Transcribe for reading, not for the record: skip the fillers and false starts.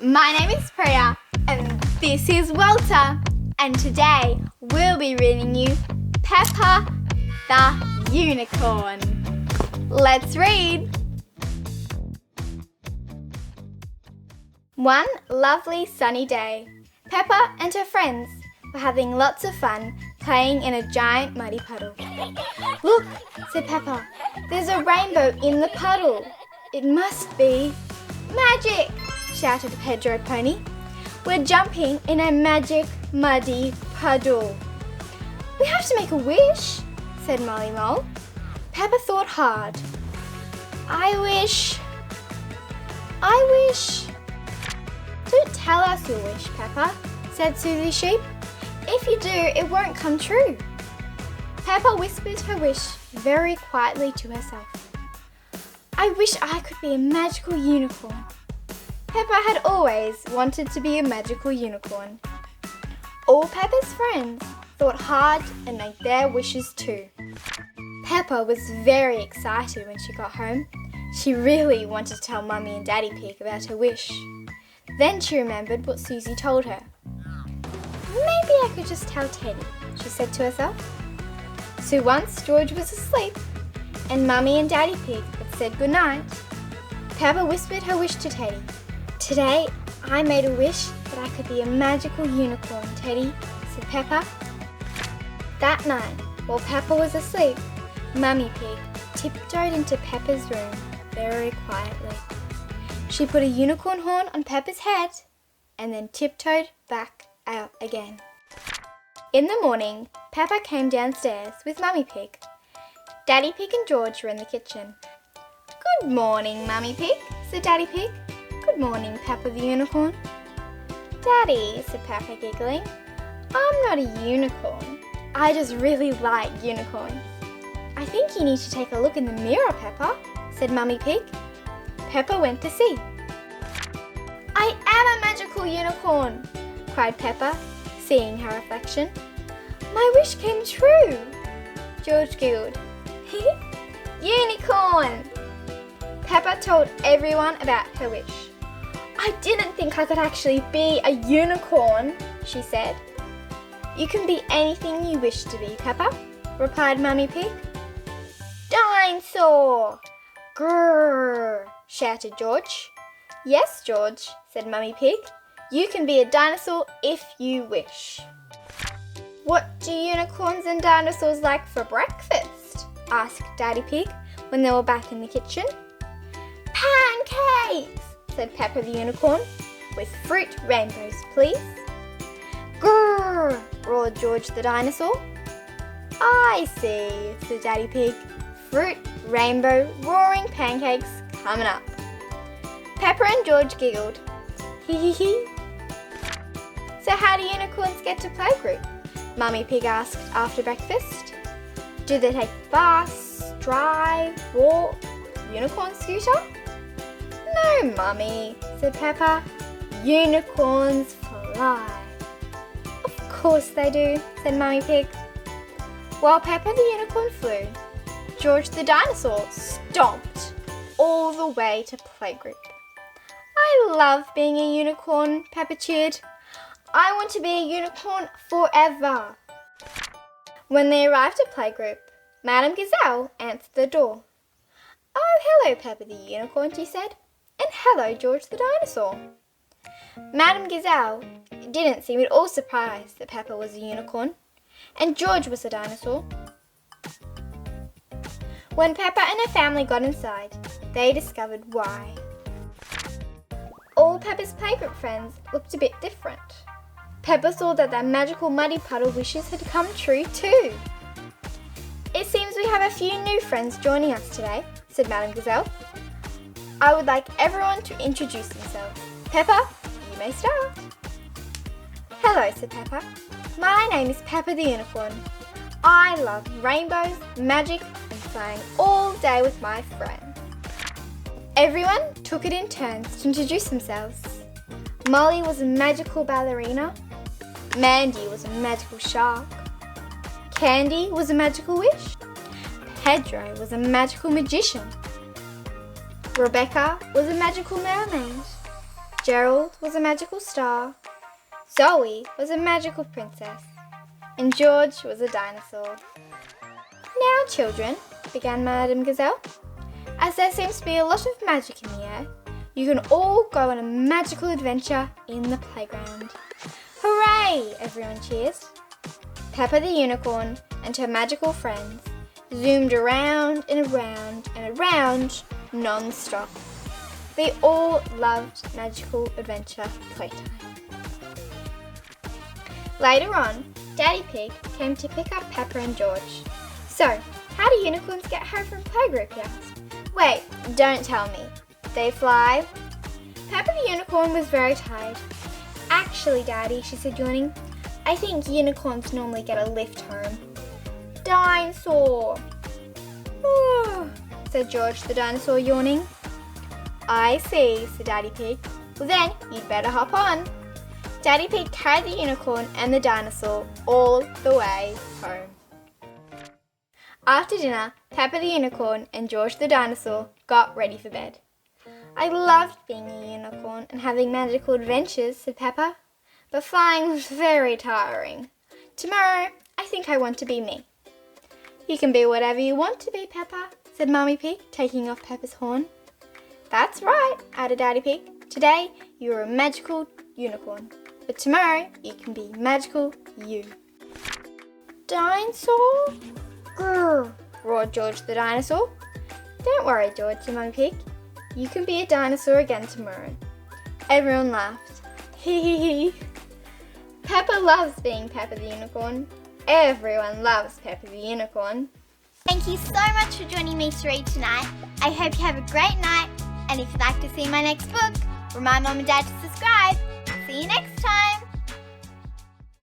My name is Priya and this is Walter, and today we'll be reading you Peppa the Unicorn. Let's read! One lovely sunny day, Peppa and her friends were having lots of fun playing in a giant muddy puddle. "Look," said Peppa, "there's a rainbow in the puddle. It must be magic," shouted 𝘱𝘩𝘭𝘰𝘬. "We're jumping in a magic muddy puddle." "We have to make a wish," said Molly Mole. Peppa thought hard. I wish. "Don't tell us your wish, Peppa," said Susie Sheep. "If you do, it won't come true." Peppa whispered her wish very quietly to herself. "I wish I could be a magical unicorn." Peppa had always wanted to be a magical unicorn. All Peppa's friends thought hard and made their wishes too. Peppa was very excited when she got home. She really wanted to tell Mummy and Daddy Pig about her wish. Then she remembered what Susie told her. "Maybe I could just tell Teddy," she said to herself. So once George was asleep and Mummy and Daddy Pig had said goodnight, Peppa whispered her wish to Teddy. "Today I made a wish that I could be a magical unicorn, Teddy," said Peppa. That night, while Peppa was asleep, Mummy Pig tiptoed into Peppa's room very quietly. She put a unicorn horn on Peppa's head and then tiptoed back out again. In the morning, Peppa came downstairs with Mummy Pig. Daddy Pig and George were in the kitchen. "Good morning, Mummy Pig," said Daddy Pig. "Good morning, Peppa the Unicorn." "Daddy," said Peppa, giggling, "I'm not a unicorn. I just really like unicorns." "I think you need to take a look in the mirror, Peppa," said Mummy Pig. Peppa went to see. "I am a magical unicorn," cried Peppa, seeing her reflection. "My wish came true." George giggled. "Unicorn!" Peppa told everyone about her wish. "I didn't think I could actually be a unicorn," she said. "You can be anything you wish to be, Peppa," replied Mummy Pig. "Dinosaur!" "Grrr!" shouted George. "Yes, George," said Mummy Pig. "You can be a dinosaur if you wish." "What do unicorns and dinosaurs like for breakfast?" asked Daddy Pig when they were back in the kitchen. "Pancakes!" said Peppa the Unicorn. "With fruit rainbows, please." "Grrr!" roared George the dinosaur. "I see," said Daddy Pig. "Fruit, rainbow, roaring pancakes coming up." Peppa and George giggled. Hee. "So how do unicorns get to playgroup?" Mummy Pig asked after breakfast. "Do they take the bus, drive, walk, unicorn scooter?" "No, Mummy," said Peppa. "Unicorns fly." "Of course they do," said Mummy Pig. While Peppa the Unicorn flew, George the dinosaur stomped all the way to playgroup. "I love being a unicorn," Peppa cheered. "I want to be a unicorn forever." When they arrived at playgroup, Madame Gazelle answered the door. "Oh, hello, Peppa the Unicorn," she said. "And hello, George the dinosaur." Madame Gazelle didn't seem at all surprised that Peppa was a unicorn and George was a dinosaur. When Peppa and her family got inside, they discovered why. All Peppa's playgroup friends looked a bit different. Peppa saw that their magical muddy puddle wishes had come true too. "It seems we have a few new friends joining us today," said Madame Gazelle. "I would like everyone to introduce themselves. Peppa, you may start." "Hello," said Peppa. "My name is Peppa the Unicorn. I love rainbows, magic and playing all day with my friends." Everyone took it in turns to introduce themselves. Molly was a magical ballerina. Mandy was a magical shark. Candy was a magical wish. Pedro was a magical magician. Rebecca was a magical mermaid. Gerald was a magical star, Zoe was a magical princess, and George was a dinosaur. Now, children, began Madame Gazelle, as there seems to be a lot of magic in the air, you can all go on a magical adventure in the playground. Hooray! Everyone cheers. Peppa the Unicorn and her magical friends zoomed around and around and around non-stop. They all loved magical adventure playtime. Later on, Daddy Pig came to pick up Peppa and George. So, how do unicorns get home from playgroup, he asked. Wait, don't tell me. They fly? Peppa the Unicorn was very tired. Actually, Daddy, she said, yawning, I think unicorns normally get a lift home. Dinosaur! Said George the dinosaur, yawning. I see, said Daddy Pig. Well then, you'd better hop on. Daddy Pig carried the unicorn and the dinosaur all the way home. After dinner, Peppa the Unicorn and George the dinosaur got ready for bed. I loved being a unicorn and having magical adventures, said Peppa, but flying was very tiring. Tomorrow, I think I want to be me. You can be whatever you want to be, Peppa, said Mummy Pig, taking off Peppa's horn. That's right, added Daddy Pig. Today, you're a magical unicorn, but tomorrow, you can be magical you. Dinosaur? Grrr, roared George the dinosaur. Don't worry, George, said Mummy Pig. You can be a dinosaur again tomorrow. Everyone laughed. Hee hee hee. Peppa loves being Peppa the Unicorn. Everyone loves Peppa the Unicorn. Thank you so much for joining me to read tonight. I hope you have a great night. And if you'd like to see my next book, remind Mum and Dad to subscribe. See you next time.